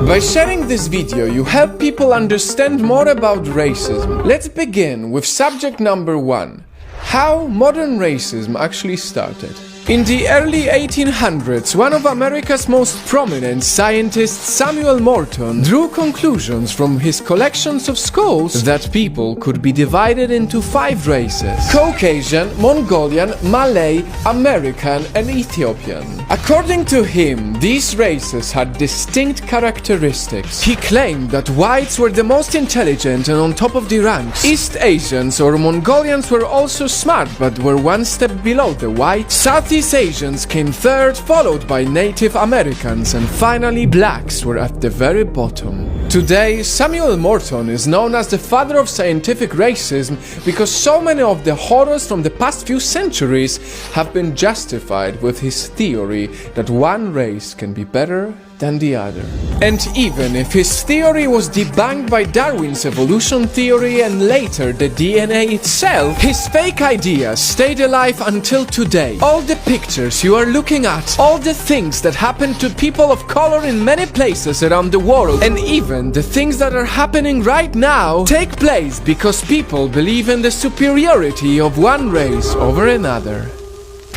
By sharing this video, you help people understand more about racism. Let's begin with subject number 1. How modern racism actually started. In the early 1800s, one of America's most prominent scientists, Samuel Morton, drew conclusions from his collections of skulls that people could be divided into 5 races: Caucasian, Mongolian, Malay, American, and Ethiopian. According to him, these races had distinct characteristics. He claimed that whites were the most intelligent and on top of the ranks. East Asians or Mongolians were also smart but were one step below the whites. Southeast Asians came third, followed by Native Americans, and finally blacks were at the very bottom. Today, Samuel Morton is known as the father of scientific racism because so many of the horrors from the past few centuries have been justified with his theory that one race can be better than the other. And even if his theory was debunked by Darwin's evolution theory and later the DNA itself, his fake ideas stayed alive until today. All the pictures you are looking at, all the things that happen to people of color in many places around the world, and even the things that are happening right now, take place because people believe in the superiority of one race over another.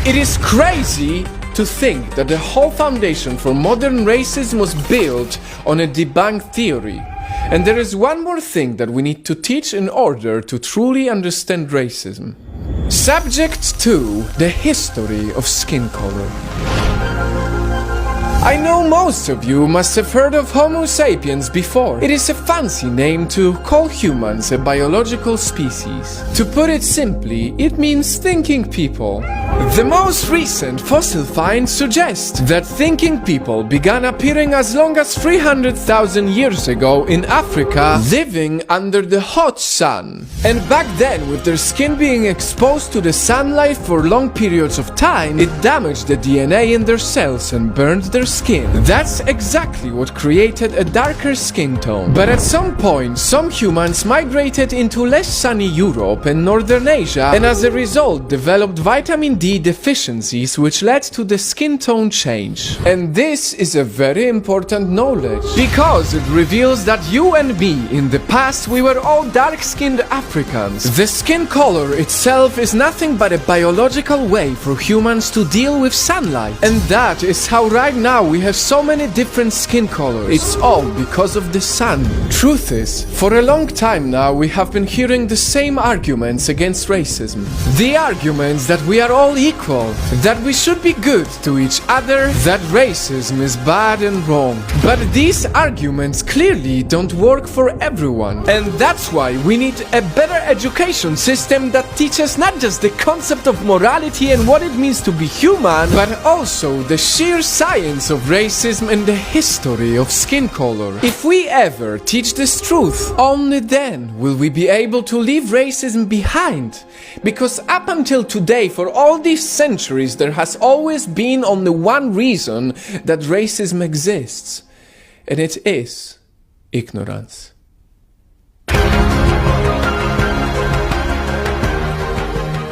It is crazy to think that the whole foundation for modern racism was built on a debunked theory. And there is one more thing that we need to teach in order to truly understand racism. Subject 2: the history of skin color. I know most of you must have heard of Homo sapiens before. It is a fancy name to call humans a biological species. To put it simply, it means thinking people. The most recent fossil finds suggest that thinking people began appearing as long as 300,000 years ago in Africa, living under the hot sun. And back then, with their skin being exposed to the sunlight for long periods of time, it damaged the DNA in their cells and burned their skin. That's exactly what created a darker skin tone. But at some point, some humans migrated into less sunny Europe and Northern Asia, and as a result developed vitamin D deficiencies, which led to the skin tone change. And this is a very important knowledge, because it reveals that you and me, in the past, we were all dark-skinned Africans. The skin color itself is nothing but a biological way for humans to deal with sunlight. And that is how right now we have so many different skin colors. It's all because of the sun. Truth is, for a long time now we have been hearing the same arguments against racism. The arguments that we are all equal, that we should be good to each other, that racism is bad and wrong. But these arguments clearly don't work for everyone. And that's why we need a better education system that teaches not just the concept of morality and what it means to be human, but also the sheer science of racism and the history of skin color. If we ever teach this truth, only then will we be able to leave racism behind. Because up until today, for all these centuries, there has always been only one reason that racism exists, and it is ignorance.